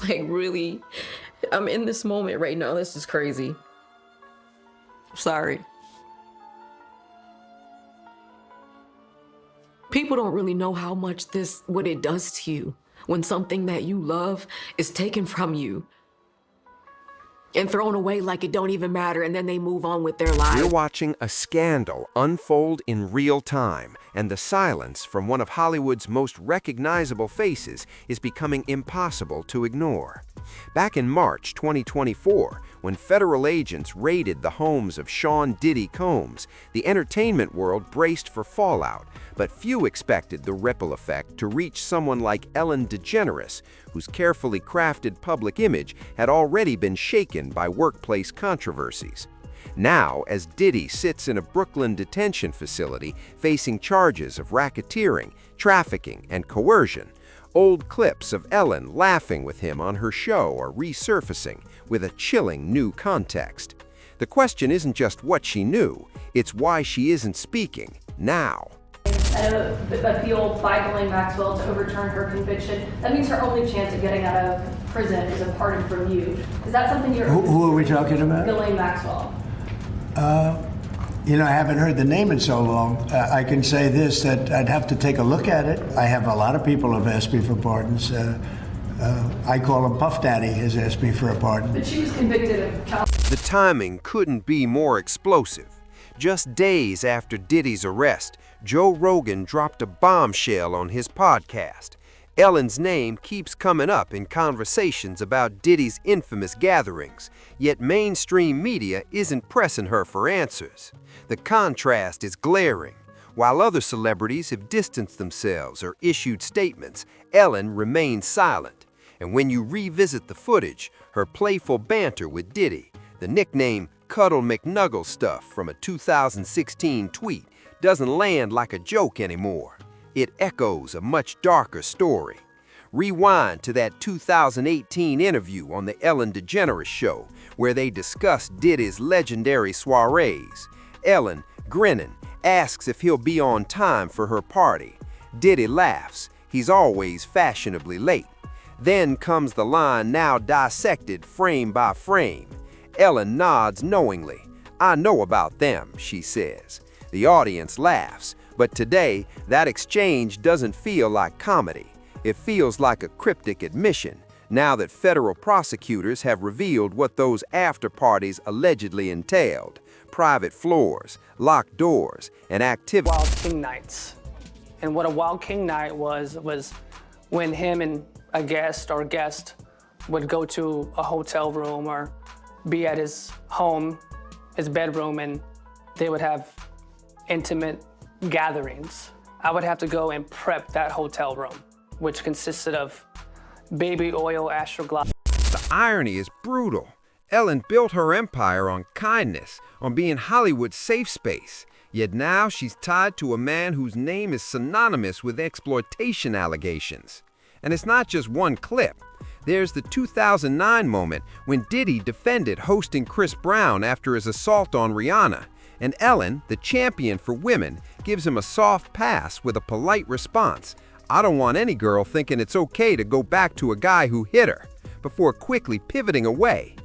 like really, I'm in this moment right now. This is crazy. Sorry. People don't really know how much what it does to you when something that you love is taken from you and thrown away like it don't even matter, and then they move on with their lives. We're watching a scandal unfold in real time, and the silence from one of Hollywood's most recognizable faces is becoming impossible to ignore. Back in March 2024, when federal agents raided the homes of Sean Diddy Combs, the entertainment world braced for fallout, but few expected the ripple effect to reach someone like Ellen DeGeneres, whose carefully crafted public image had already been shaken by workplace controversies. Now, as Diddy sits in a Brooklyn detention facility facing charges of racketeering, trafficking, and coercion, old clips of Ellen laughing with him on her show are resurfacing with a chilling new context. The question isn't just what she knew, it's why she isn't speaking now. Appeal by Ghislaine Maxwell to overturn her conviction. That means her only chance of getting out of prison is a pardon from you. Is that something you're... Who are we talking about? Ghislaine Maxwell. You know, I haven't heard the name in so long. I can say this, that I'd have to take a look at it. I have a lot of people have asked me for pardons. I call him Puff Daddy has asked me for a pardon. But she was convicted of child... The timing couldn't be more explosive. Just days after Diddy's arrest, Joe Rogan dropped a bombshell on his podcast. Ellen's name keeps coming up in conversations about Diddy's infamous gatherings, yet mainstream media isn't pressing her for answers. The contrast is glaring. While other celebrities have distanced themselves or issued statements, Ellen remains silent. And when you revisit the footage, her playful banter with Diddy, the nickname Cuddle McNuggle stuff from a 2016 tweet, doesn't land like a joke anymore. It echoes a much darker story. Rewind to that 2018 interview on the Ellen DeGeneres show, where they discussed Diddy's legendary soirees. Ellen, grinning, asks if he'll be on time for her party. Diddy laughs. He's always fashionably late. Then comes the line now dissected frame by frame. Ellen nods knowingly. "I know about them," she says. The audience laughs, but today that exchange doesn't feel like comedy. It feels like a cryptic admission, now that federal prosecutors have revealed what those after-parties allegedly entailed: private floors, locked doors, and activity. Wild King Nights. And what a Wild King Night was when him and a guest would go to a hotel room or be at his home, his bedroom, and they would have intimate gatherings. I would have to go and prep that hotel room, which consisted of baby oil, astroglide. The irony is brutal. Ellen built her empire on kindness, on being Hollywood's safe space. Yet now she's tied to a man whose name is synonymous with exploitation allegations. And it's not just one clip. There's the 2009 moment when Diddy defended hosting Chris Brown after his assault on Rihanna. And Ellen, the champion for women, gives him a soft pass with a polite response: "I don't want any girl thinking it's okay to go back to a guy who hit her," before quickly pivoting away.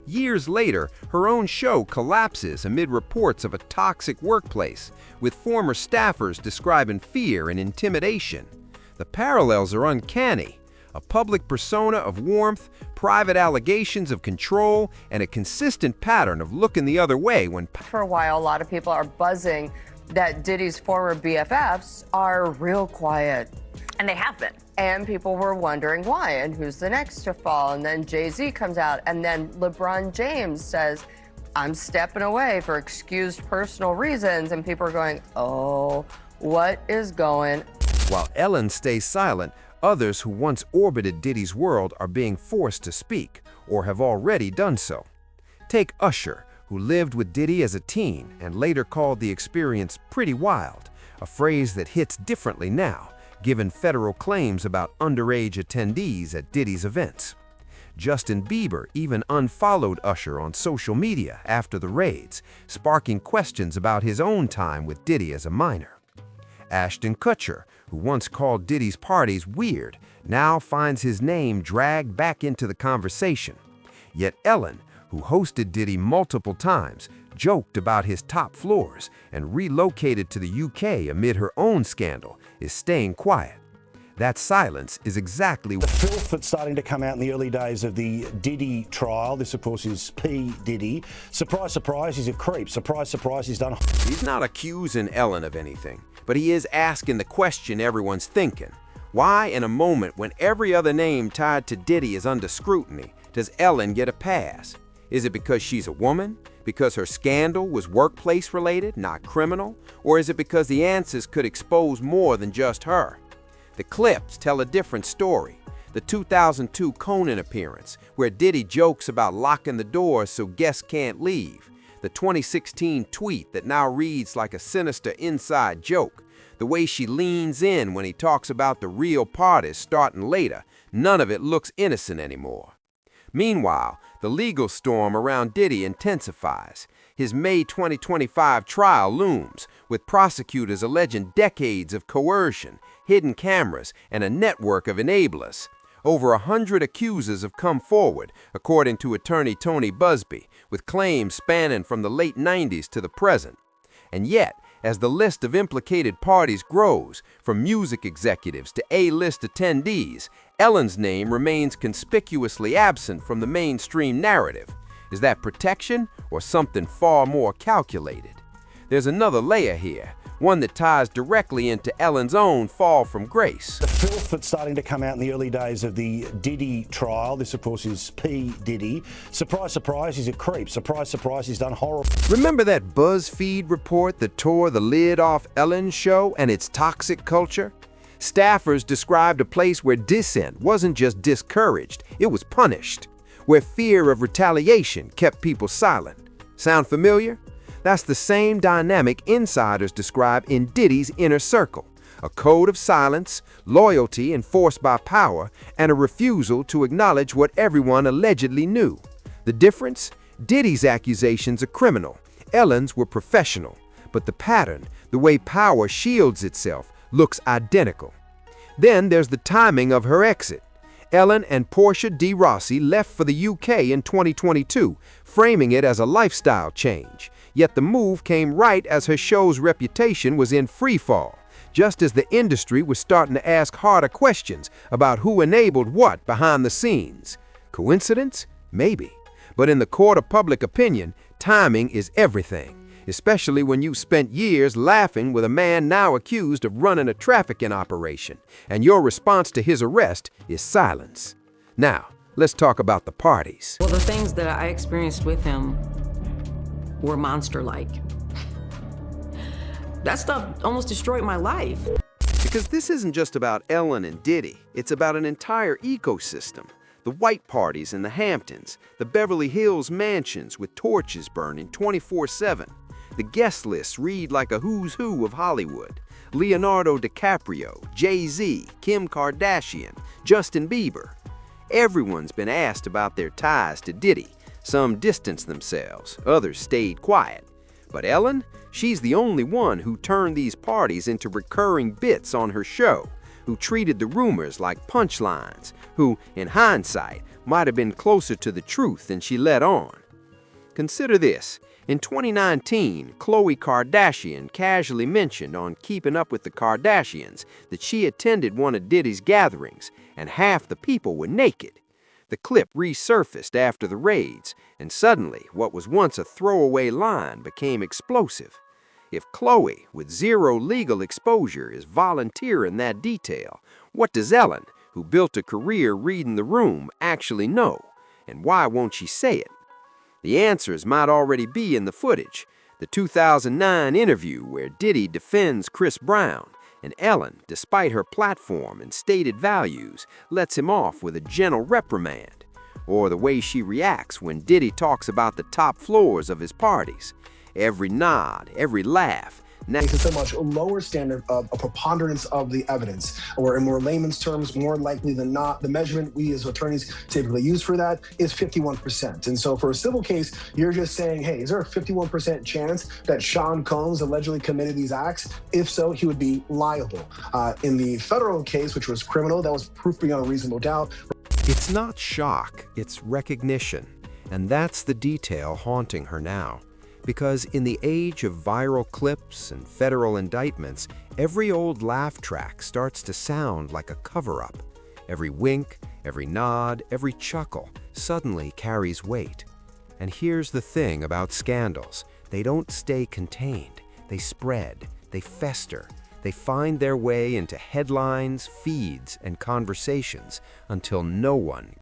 Years later, her own show collapses amid reports of a toxic workplace, with former staffers describing fear and intimidation. The parallels are uncanny. A public persona of warmth, private allegations of control, and a consistent pattern of looking the other way when... For a while, a lot of people are buzzing that Diddy's former BFFs are real quiet. And they have been. And people were wondering why and who's the next to fall. And then Jay-Z comes out, and then LeBron James says, "I'm stepping away for excused personal reasons." And people are going, oh, what is going on? While Ellen stays silent, others who once orbited Diddy's world are being forced to speak, or have already done so. Take Usher, who lived with Diddy as a teen and later called the experience pretty wild, a phrase that hits differently now, given federal claims about underage attendees at Diddy's events. Justin Bieber even unfollowed Usher on social media after the raids, sparking questions about his own time with Diddy as a minor. Ashton Kutcher, who once called Diddy's parties weird, now finds his name dragged back into the conversation. Yet Ellen, who hosted Diddy multiple times, joked about his top floors and relocated to the UK amid her own scandal, is staying quiet. That silence is exactly The filth that's starting to come out in the early days of the Diddy trial. This, of course, is P. Diddy. Surprise, surprise, he's a creep. Surprise, surprise, he's done. He's not accusing Ellen of anything, but he is asking the question everyone's thinking. Why, in a moment when every other name tied to Diddy is under scrutiny, does Ellen get a pass? Is it because she's a woman? Because her scandal was workplace related, not criminal? Or is it because the answers could expose more than just her? The clips tell a different story. The 2002 Conan appearance, where Diddy jokes about locking the doors so guests can't leave. The 2016 tweet that now reads like a sinister inside joke. The way she leans in when he talks about the real parties starting later. None of it looks innocent anymore. Meanwhile, the legal storm around Diddy intensifies. His May 2025 trial looms, with prosecutors alleging decades of coercion, hidden cameras, and a network of enablers. Over 100 accusers have come forward, according to attorney Tony Busby, with claims spanning from the late 90s to the present. And yet, as the list of implicated parties grows, from music executives to A-list attendees, Ellen's name remains conspicuously absent from the mainstream narrative. Is that protection or something far more calculated? There's another layer here, one that ties directly into Ellen's own fall from grace. The filth that's starting to come out in the early days of the Diddy trial. This, of course, is P. Diddy. Surprise, surprise, he's a creep. Surprise, surprise, he's done horrible. Remember that BuzzFeed report that tore the lid off Ellen's show and its toxic culture? Staffers described a place where dissent wasn't just discouraged, it was punished. Where fear of retaliation kept people silent. Sound familiar? That's the same dynamic insiders describe in Diddy's inner circle. A code of silence, loyalty enforced by power, and a refusal to acknowledge what everyone allegedly knew. The difference? Diddy's accusations are criminal. Ellen's were professional. But the pattern, the way power shields itself, looks identical. Then there's the timing of her exit. Ellen and Portia de Rossi left for the UK in 2022, framing it as a lifestyle change. Yet the move came right as her show's reputation was in freefall, just as the industry was starting to ask harder questions about who enabled what behind the scenes. Coincidence? Maybe. But in the court of public opinion, timing is everything, especially when you've spent years laughing with a man now accused of running a trafficking operation, and your response to his arrest is silence. Now, let's talk about the parties. Well, the things that I experienced with him were monster-like. That stuff almost destroyed my life. Because this isn't just about Ellen and Diddy, it's about an entire ecosystem. The white parties in the Hamptons, the Beverly Hills mansions with torches burning 24/7. The guest lists read like a who's who of Hollywood. Leonardo DiCaprio, Jay-Z, Kim Kardashian, Justin Bieber. Everyone's been asked about their ties to Diddy. Some distanced themselves, others stayed quiet. But Ellen, she's the only one who turned these parties into recurring bits on her show, who treated the rumors like punchlines, who, in hindsight, might have been closer to the truth than she let on. Consider this. In 2019, Khloe Kardashian casually mentioned on Keeping Up with the Kardashians that she attended one of Diddy's gatherings, and half the people were naked. The clip resurfaced after the raids, and suddenly what was once a throwaway line became explosive. If Khloe, with zero legal exposure, is volunteering that detail, what does Ellen, who built a career reading the room, actually know? And why won't she say it? The answers might already be in the footage. The 2009 interview where Diddy defends Chris Brown, and Ellen, despite her platform and stated values, lets him off with a gentle reprimand. Or the way she reacts when Diddy talks about the top floors of his parties. Every nod, every laugh, Now, It's a much lower standard of a preponderance of the evidence, or in more layman's terms, more likely than not, the measurement we as attorneys typically use for that is 51%. And so for a civil case, you're just saying, hey, is there a 51% chance that Sean Combs allegedly committed these acts? If so, he would be liable. In the federal case, which was criminal, that was proof beyond a reasonable doubt. it's not shock, it's recognition. And that's the detail haunting her now. Because in the age of viral clips and federal indictments, every old laugh track starts to sound like a cover-up. Every wink, every nod, every chuckle suddenly carries weight. And here's the thing about scandals. They don't stay contained. They spread, they fester, they find their way into headlines, feeds, and conversations until no one